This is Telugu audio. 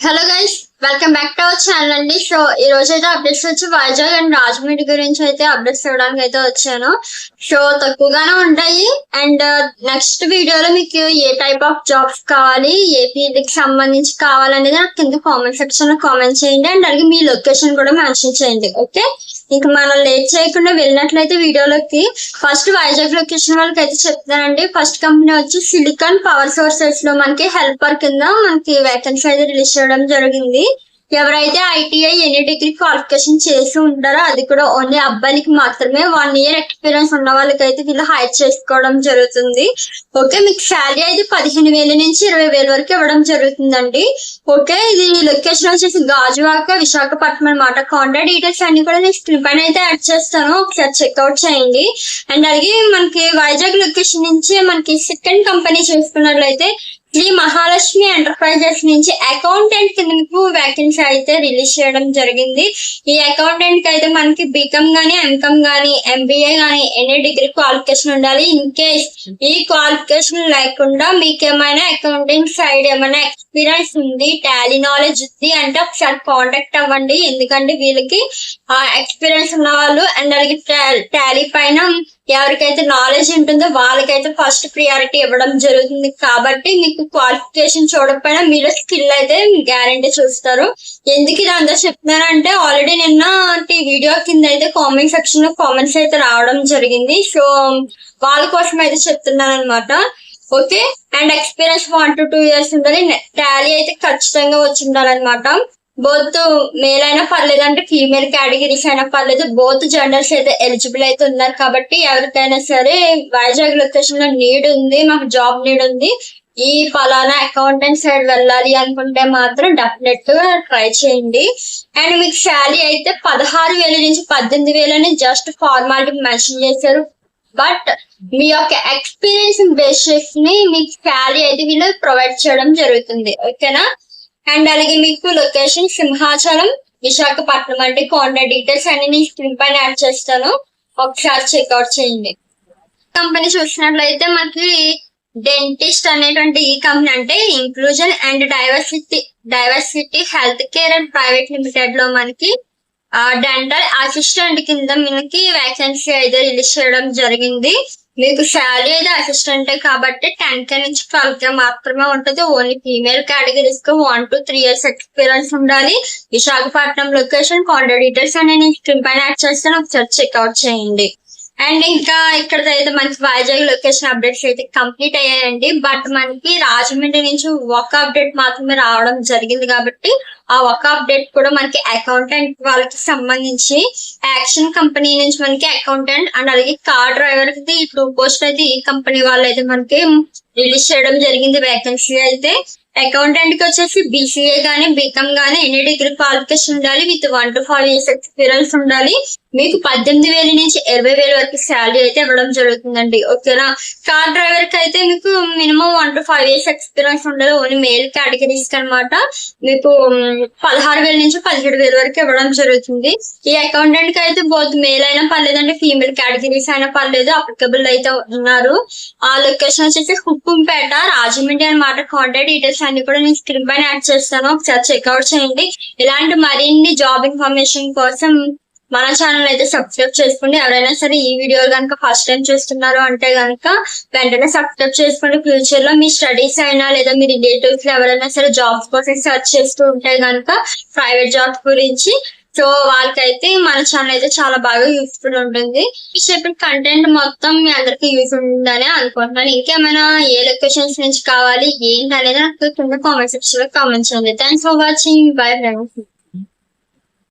Hello guys, welcome back to our channel అండి. సో ఈ రోజు అయితే అప్డేట్స్ వచ్చి వైజాగ్ అండ్ రాజమండ్రి గురించి అయితే అప్డేట్స్ ఇవ్వడానికి అయితే వచ్చాను. సో తక్కువగానే ఉంటాయి. అండ్ నెక్స్ట్ వీడియోలో మీకు ఏ టైప్ ఆఫ్ జాబ్స్ కావాలి, ఏ ఫీల్డ్ కి సంబంధించి కావాలనేది నాకు కింద కామెంట్ సెక్షన్ లో కామెంట్ చేయండి. అండ్ అలాగే మీ లొకేషన్ కూడా మెన్షన్ చేయండి. ఓకే, ఇంకా మనం లేట్ చేయకుండా వెళ్ళినట్లయితే వీడియోలోకి ఫస్ట్ వైజాగ్ లొకేషన్ వాళ్ళకి అయితే చెప్తానండి. ఫస్ట్ కంపెనీ వచ్చి సిలికాన్ పవర్ సోర్సెస్ లో మనకి హెల్పర్ కింద మనకి వేకెన్సీ అయితే రిలీజ్ చేయడం జరిగింది. ఎవరైతే ఐటీఐ ఎనీ డిగ్రీ క్వాలిఫికేషన్ చేసి ఉంటారో అది కూడా ఓన్లీ అబ్బాయిలకి మాత్రమే 1 ఇయర్ ఎక్స్పీరియన్స్ ఉన్న వాళ్ళకి అయితే వీళ్ళు హైర్ చేసుకోవడం జరుగుతుంది. ఓకే, మీకు శాలరీ అయితే 15,000 నుంచి 20,000 వరకు ఇవ్వడం జరుగుతుందండి. ఓకే, ఇది లొకేషన్ వచ్చేసి గాజువాక, విశాఖపట్నం అన్నమాట. కాంటాక్ట్ డీటెయిల్స్ అన్ని కూడా నేను స్క్రీన్ పైన అయితే యాడ్ చేస్తాను, ఒకసారి చెక్అవుట్ చేయండి. అండ్ అలాగే మనకి వైజాగ్ లొకేషన్ నుంచి మనకి సెకండ్ కంపెనీ చూసుకున్నట్లయితే శ్రీ మహాలక్ష్మి ఎంటర్ప్రైజెస్ నుంచి అకౌంటెంట్ కింద మీకు వేకెన్సీ అయితే రిలీజ్ చేయడం జరిగింది. ఈ అకౌంటెంట్ కి అయితే మనకి బీకామ్ గానీ, ఎంకామ్ గానీ, ఎంబీఏ గానీ ఎనీ డిగ్రీ క్వాలిఫికేషన్ ఉండాలి. ఇన్ కేస్ ఈ క్వాలిఫికేషన్ లేకుండా మీకు ఏమైనా అకౌంటింగ్ సైడ్ ఏమైనా ఎక్స్పీరియన్స్ ఉంది, టాలీ నాలెడ్జ్ ఉంది అంటే ఒకసారి కాంటాక్ట్ అవ్వండి. ఎందుకంటే వీళ్ళకి ఎక్స్పీరియన్స్ ఉన్న వాళ్ళు అండ్ అలాగే టాలీ పైన ఎవరికైతే నాలెడ్జ్ ఉంటుందో వాళ్ళకైతే ఫస్ట్ ప్రియారిటీ ఇవ్వడం జరుగుతుంది. కాబట్టి మీకు క్వాలిఫికేషన్ చూడకపోయినా మీరు స్కిల్ అయితే గ్యారంటీ చూస్తారు. ఎందుకు ఇది అందరూ చెప్తున్నారంటే ఆల్రెడీ నిన్న వీడియో కింద అయితే కామెంట్ సెక్షన్ లో కామెంట్స్ అయితే రావడం జరిగింది. సో వాళ్ళ కోసం అయితే చెప్తున్నాను అనమాట. Okay, and experience 1 to 2 years ఉండాలి. టాలీ అయితే ఖచ్చితంగా వచ్చి ఉండాలన్నమాట. బోత్ మేల్ అయినా పర్లేదు, అంటే ఫీమేల్ కేటగిరీస్ అయినా పర్లేదు. బోత్ జెండర్స్ అయితే ఎలిజిబుల్ అయితే ఉన్నారు. కాబట్టి ఎవరికైనా సరే వైజాగ్ లొకేషన్ లో నీడ్ ఉంది, మాకు జాబ్ నీడ్ ఉంది, ఈ ఫలానా అకౌంటెంట్ సైడ్ వెళ్ళాలి అనుకుంటే మాత్రం డెఫినెట్ గా ట్రై చేయండి. అండ్ మీకు శాలరీ అయితే 16,000 నుంచి 18,000 అని జస్ట్ ఫార్మాలిటీ మెన్షన్ చేశారు. బట్ మీ యొక్క ఎక్స్పీరియన్స్ బేస్ చేసుకుని మీకు శాలరీ అయితే వీళ్ళు ప్రొవైడ్ చేయడం జరుగుతుంది. ఓకేనా? అండ్ అలాగే మీకు లొకేషన్ సింహాచలం, విశాఖపట్నం అంటే కాంటాక్ట్ డీటెయిల్స్ అన్ని నేను స్క్రీన్ పైన యాడ్ చేస్తాను, ఒకసారి చెక్అవుట్ చేయండి. కంపెనీ చూసినట్లయితే మనకి డెంటిస్ట్ అనేటువంటి ఈ కంపెనీ అంటే inclusion and diversity health care and private limited లో మనకి డెంటల్ అసిస్టెంట్ కింద మనకి వేకెన్సీ అయితే రిలీజ్ చేయడం జరిగింది. మీకు శాలరీ అయితే అసిస్టెంట్ కాబట్టి 10K నుంచి 12K మాత్రమే ఉంటుంది. ఓన్లీ ఫీమేల్ కేటగిరీస్ కు 1 to 3 years ఎక్స్పీరియన్స్ ఉండాలి. విశాఖపట్నం లొకేషన్ కాంటాక్ట్ డీటెయిల్స్ అని నేను స్క్రీన్ పైన యాడ్ చేస్తాను, ఒకసారి చెక్అవుట్ చేయండి. అండ్ ఇంకా ఇక్కడ అయితే మనకి వైజాగ్ లొకేషన్ అప్డేట్స్ అయితే కంప్లీట్ అయ్యాయండి. బట్ మనకి రాజమండ్రి నుంచి ఒక అప్డేట్ మాత్రమే రావడం జరిగింది. కాబట్టి ఆ ఒక అప్డేట్ కూడా మనకి అకౌంటెంట్ వాళ్ళకి సంబంధించి యాక్షన్ కంపెనీ నుంచి మనకి అకౌంటెంట్ అండ్ అలాగే కార్ డ్రైవర్ కి 2 పోస్ట్ అయితే ఈ కంపెనీ వాళ్ళు అయితే మనకి రిలీజ్ చేయడం జరిగింది. వేకెన్సీ అయితే అకౌంటెంట్ కి వచ్చేసి బీసీఏ గానీ, బీకామ్ గానీ ఎనీ డిగ్రీ క్వాలిఫికేషన్ ఉండాలి. విత్ 1 to 5 years ఎక్స్పీరియన్స్ ఉండాలి. మీకు 18,000 నుంచి 20,000 వరకు శాలరీ అయితే ఇవ్వడం జరుగుతుందండి. ఓకేనా? కార్ డ్రైవర్ కి అయితే మీకు మినిమం 1 to 5 years ఎక్స్పీరియన్స్ ఉండాలి. ఓన్లీ మేల్ కేటగిరీస్ అనమాట. మీకు 16,000 నుంచి 17,000 వరకు ఇవ్వడం జరుగుతుంది. ఈ అకౌంటెంట్ కి అయితే బోత్ మేల్ అయినా పర్లేదు, అంటే ఫీమేల్ కేటగిరీస్ అయినా పర్లేదు, అప్లికబుల్ అయితే ఉన్నారు. ఆ లొకేషన్ వచ్చేసి హుక్కుంపేట, రాజమండ్రి అనమాట. కాంటాక్ట్ డీటెయిల్స్ అన్ని కూడా నేను స్క్రీన్ పైన యాడ్ చేస్తాను, ఒకసారి చెక్అవుట్ చేయండి. ఇలాంటి మరిన్ని జాబ్ ఇన్ఫర్మేషన్ కోసం మన ఛానల్ అయితే సబ్స్క్రైబ్ చేసుకోండి. ఎవరైనా సరే ఈ వీడియో కనుక ఫస్ట్ టైం చూస్తున్నారు అంటే కనుక వెంటనే సబ్స్క్రైబ్ చేసుకోండి. ఫ్యూచర్ లో మీ స్టడీస్ అయినా లేదా మీ రిలేటివ్స్ ఎవరైనా సరే జాబ్స్ కోసం సెర్చ్ చేస్తూ ఉంటే కనుక ప్రైవేట్ జాబ్స్ గురించి, సో వాళ్ళకైతే మన ఛానల్ అయితే చాలా బాగా యూస్ఫుల్ ఉంటుంది. ఈ చెప్పిన కంటెంట్ మొత్తం మీ అందరికి యూజ్ ఉంటుందని అనుకుంటున్నాను. ఇంకేమైనా ఏ లొకేషన్స్ నుంచి కావాలి ఏంటి అనేది నాకు కింద కామెంట్ సెక్షన్ లో కామెంట్ చేయండి. Thanks for watching. Bye friends.